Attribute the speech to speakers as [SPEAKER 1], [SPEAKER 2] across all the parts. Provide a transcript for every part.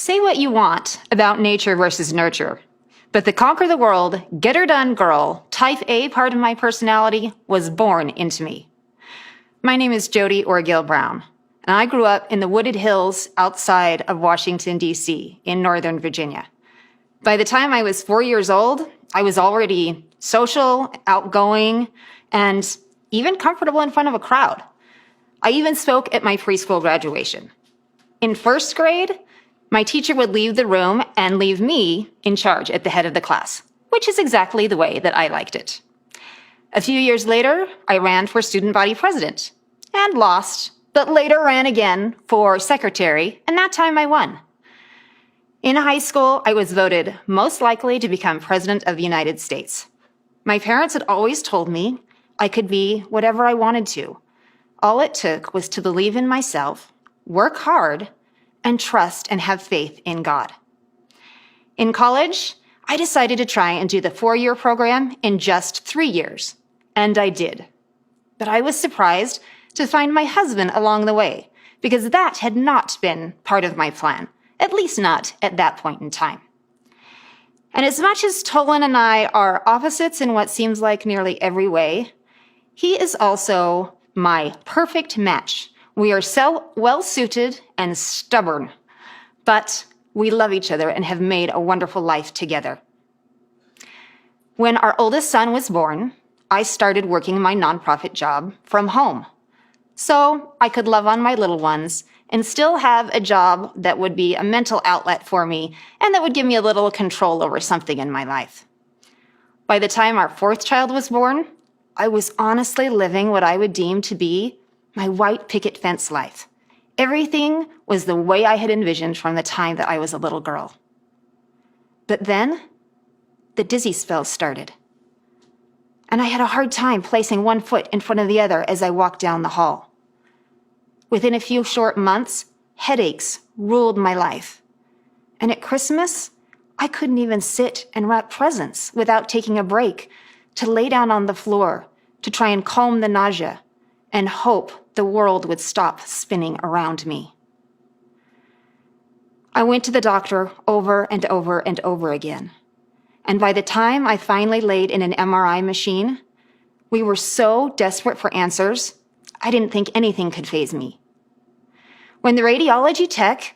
[SPEAKER 1] Say what you want about nature versus nurture, but the conquer the world, get her done girl, type A part of my personality was born into me. My name is Jodi Orgill Brown, and I grew up in the wooded hills outside of Washington, D.C. in Northern Virginia. By the time I was 4 years old, I was already social, outgoing, and even comfortable in front of a crowd. I even spoke at my preschool graduation. In first grade, my teacher would leave the room and leave me in charge at the head of the class, which is exactly the way that I liked it. A few years later, I ran for student body president and lost, but later ran again for secretary, and that time I won. In high school, I was voted most likely to become president of the United States. My parents had always told me I could be whatever I wanted to. All it took was to believe in myself, work hard, and trust and have faith in God. In college, I decided to try and do the 4-year program in just 3 years, and I did. But I was surprised to find my husband along the way, because that had not been part of my plan, at least not at that point in time. And as much as Tolan and I are opposites in what seems like nearly every way, he is also my perfect match. We are so well-suited and stubborn, but we love each other and have made a wonderful life together. When our oldest son was born, I started working my nonprofit job from home, so I could love on my little ones and still have a job that would be a mental outlet for me and that would give me a little control over something in my life. By the time our 4th child was born, I was honestly living what I would deem to be my white picket fence life. Everything was the way I had envisioned from the time that I was a little girl. But then, the dizzy spells started. And I had a hard time placing one foot in front of the other as I walked down the hall. Within a few short months, headaches ruled my life. And at Christmas, I couldn't even sit and wrap presents without taking a break to lay down on the floor to try and calm the nausea and hope the world would stop spinning around me. I went to the doctor over and over and over again. And by the time I finally laid in an MRI machine, we were so desperate for answers, I didn't think anything could faze me. When the radiology tech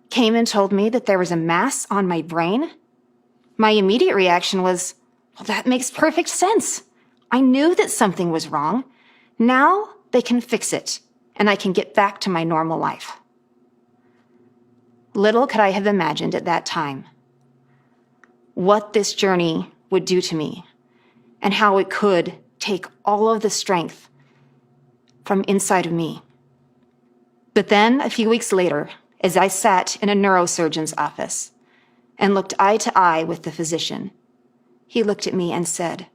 [SPEAKER 1] came and told me that there was a mass on my brain, my immediate reaction was, well, that makes perfect sense. I knew that something was wrong. Now they can fix it, and I can get back to my normal life. Little could I have imagined at that time what this journey would do to me and how it could take all of the strength from inside of me. But then, a few weeks later, as I sat in a neurosurgeon's office and looked eye to eye with the physician, he looked at me and said,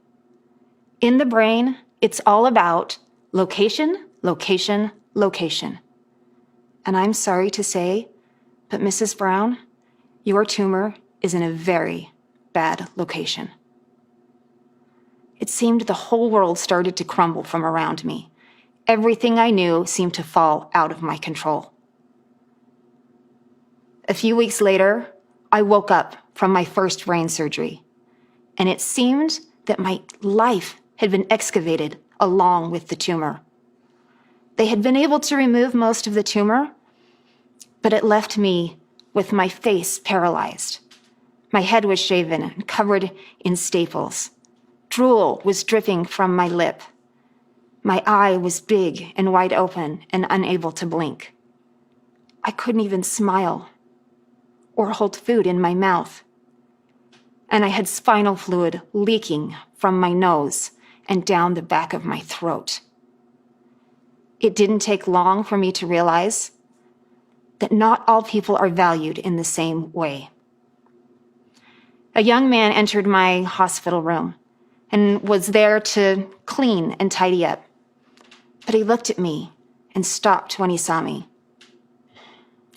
[SPEAKER 1] "In the brain, it's all about location, location, location. And I'm sorry to say, but Mrs. Brown, your tumor is in a very bad location." It seemed the whole world started to crumble from around me. Everything I knew seemed to fall out of my control. A few weeks later, I woke up from my first brain surgery, and it seemed that my life had been excavated along with the tumor. They had been able to remove most of the tumor, but it left me with my face paralyzed. My head was shaven and covered in staples. Drool was dripping from my lip. My eye was big and wide open and unable to blink. I couldn't even smile or hold food in my mouth. And I had spinal fluid leaking from my nose and down the back of my throat. It didn't take long for me to realize that not all people are valued in the same way. A young man entered my hospital room and was there to clean and tidy up. But he looked at me and stopped when he saw me.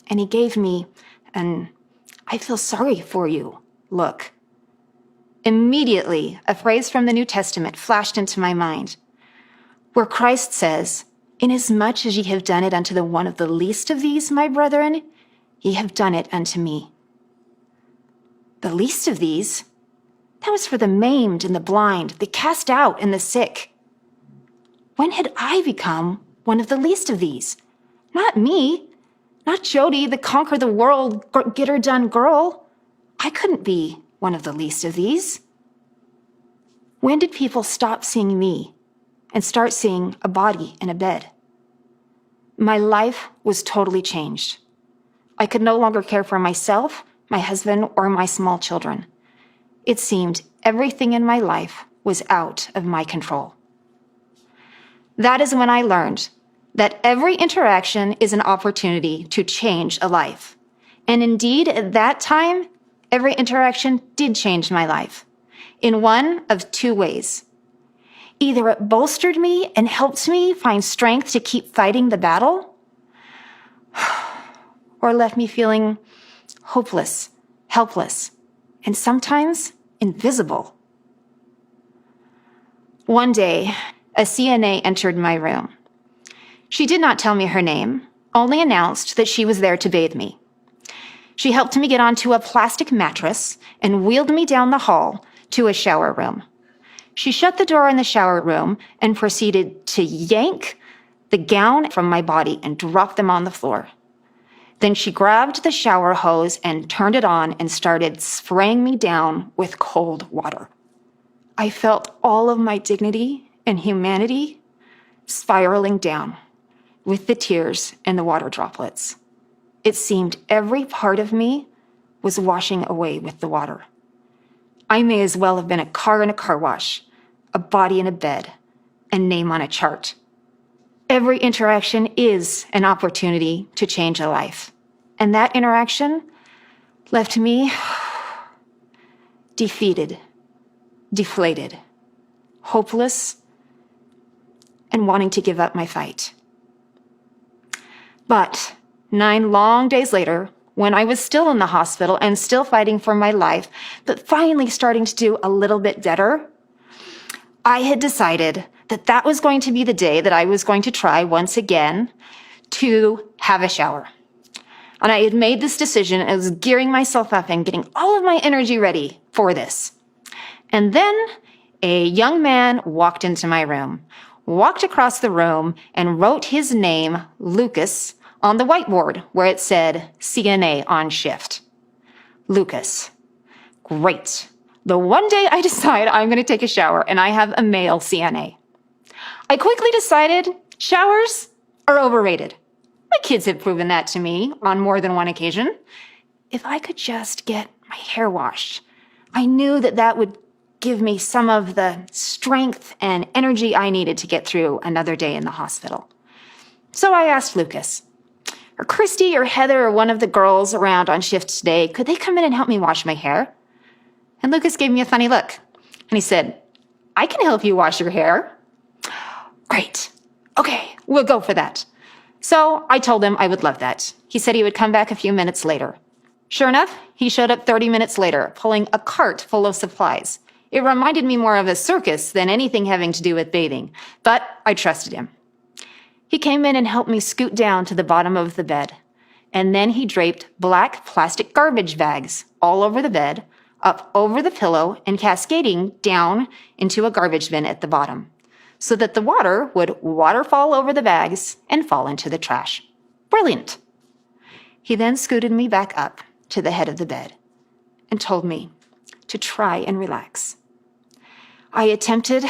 [SPEAKER 1] And he gave me an "I feel sorry for you" look. Immediately, a phrase from the New Testament flashed into my mind, where Christ says, "Inasmuch as ye have done it unto the one of the least of these, my brethren, ye have done it unto me. The least of these, that was for the maimed and the blind, the cast out and the sick. When had I become one of the least of these? Not me, not Jodi, the conquer the world, get her done girl. I couldn't be one of the least of these. When did people stop seeing me and start seeing a body in a bed? My life was totally changed. I could no longer care for myself, my husband, or my small children. It seemed everything in my life was out of my control. That is when I learned that every interaction is an opportunity to change a life. And indeed, at that time, every interaction did change my life in one of two ways. Either it bolstered me and helped me find strength to keep fighting the battle, or left me feeling hopeless, helpless, and sometimes invisible. One day, a CNA entered my room. She did not tell me her name, only announced that she was there to bathe me. She helped me get onto a plastic mattress and wheeled me down the hall to a shower room. She shut the door in the shower room and proceeded to yank the gown from my body and drop them on the floor. Then she grabbed the shower hose and turned it on and started spraying me down with cold water. I felt all of my dignity and humanity spiraling down with the tears and the water droplets. It seemed every part of me was washing away with the water. I may as well have been a car in a car wash, a body in a bed, a name on a chart. Every interaction is an opportunity to change a life. And that interaction left me defeated, deflated, hopeless, and wanting to give up my fight. But 9 long days later, when I was still in the hospital and still fighting for my life, but finally starting to do a little bit better, I had decided that that was going to be the day that I was going to try once again to have a shower. And I had made this decision. I was gearing myself up and getting all of my energy ready for this. And then a young man walked into my room, walked across the room, and wrote his name, Lucas, on the whiteboard where it said CNA on shift. Lucas. Great. The one day I decide I'm going to take a shower and I have a male CNA. I quickly decided showers are overrated. My kids have proven that to me on more than one occasion. If I could just get my hair washed, I knew that that would give me some of the strength and energy I needed to get through another day in the hospital. So I asked Lucas, or Christy or Heather or one of the girls around on shift today, could they come in and help me wash my hair? And Lucas gave me a funny look. And he said, I can help you wash your hair. Great. Okay, we'll go for that. So I told him I would love that. He said he would come back a few minutes later. Sure enough, he showed up 30 minutes later, pulling a cart full of supplies. It reminded me more of a circus than anything having to do with bathing, but I trusted him. He came in and helped me scoot down to the bottom of the bed. And then he draped black plastic garbage bags all over the bed, up over the pillow, and cascading down into a garbage bin at the bottom, so that the water would waterfall over the bags and fall into the trash. Brilliant. He then scooted me back up to the head of the bed and told me to try and relax. I attempted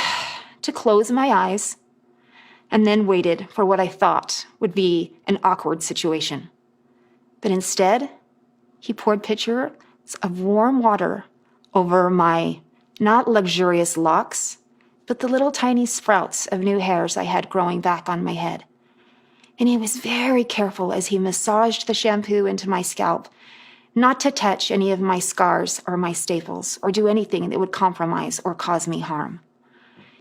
[SPEAKER 1] to close my eyes and then waited for what I thought would be an awkward situation. But instead, he poured pitchers of warm water over my not luxurious locks, but the little tiny sprouts of new hairs I had growing back on my head. And he was very careful as he massaged the shampoo into my scalp, not to touch any of my scars or my staples or do anything that would compromise or cause me harm.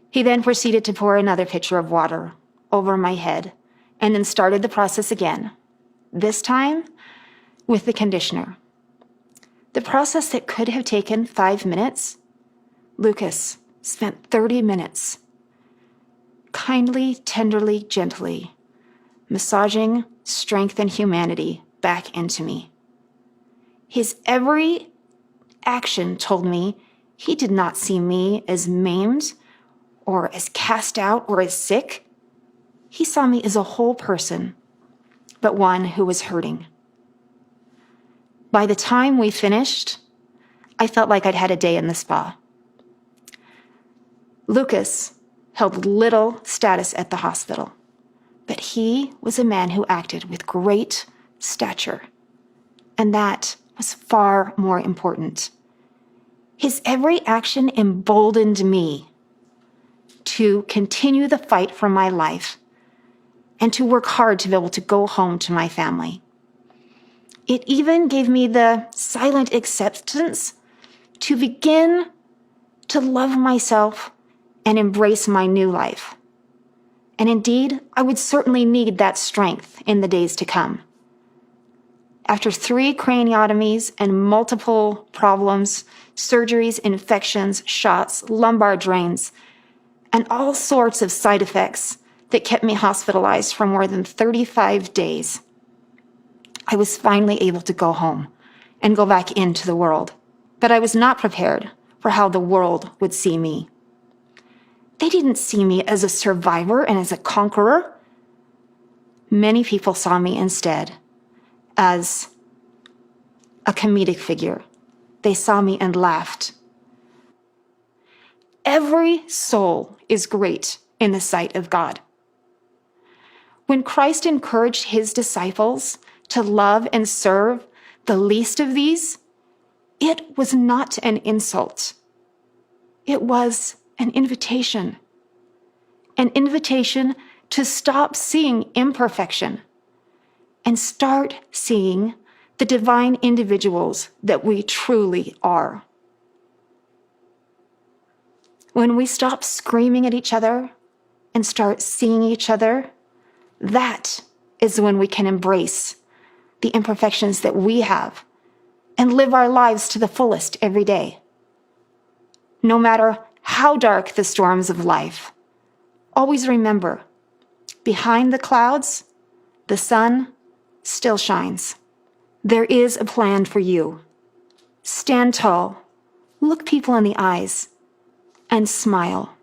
[SPEAKER 1] He then proceeded to pour another pitcher of water over my head and then started the process again, this time with the conditioner. The process that could have taken 5 minutes, Lucas spent 30 minutes, kindly, tenderly, gently, massaging strength and humanity back into me. His every action told me he did not see me as maimed or as cast out or as sick. He saw me as a whole person, but one who was hurting. By the time we finished, I felt like I'd had a day in the spa. Lucas held little status at the hospital, but he was a man who acted with great stature, and that was far more important. His every action emboldened me to continue the fight for my life and to work hard to be able to go home to my family. It even gave me the silent acceptance to begin to love myself and embrace my new life. And indeed, I would certainly need that strength in the days to come. After 3 craniotomies and multiple problems, surgeries, infections, shots, lumbar drains, and all sorts of side effects that kept me hospitalized for more than 35 days, I was finally able to go home and go back into the world. But I was not prepared for how the world would see me. They didn't see me as a survivor and as a conqueror. Many people saw me instead as a comedic figure. They saw me and laughed. Every soul is great in the sight of God. When Christ encouraged his disciples to love and serve the least of these, it was not an insult. It was an invitation to stop seeing imperfection and start seeing the divine individuals that we truly are. When we stop screaming at each other and start seeing each other, that is when we can embrace the imperfections that we have and live our lives to the fullest every day. No matter how dark the storms of life, always remember, behind the clouds, the sun still shines. There is a plan for you. Stand tall, look people in the eyes, and smile.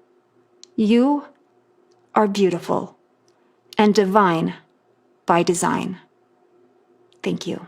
[SPEAKER 1] You are beautiful and divine by design. Thank you.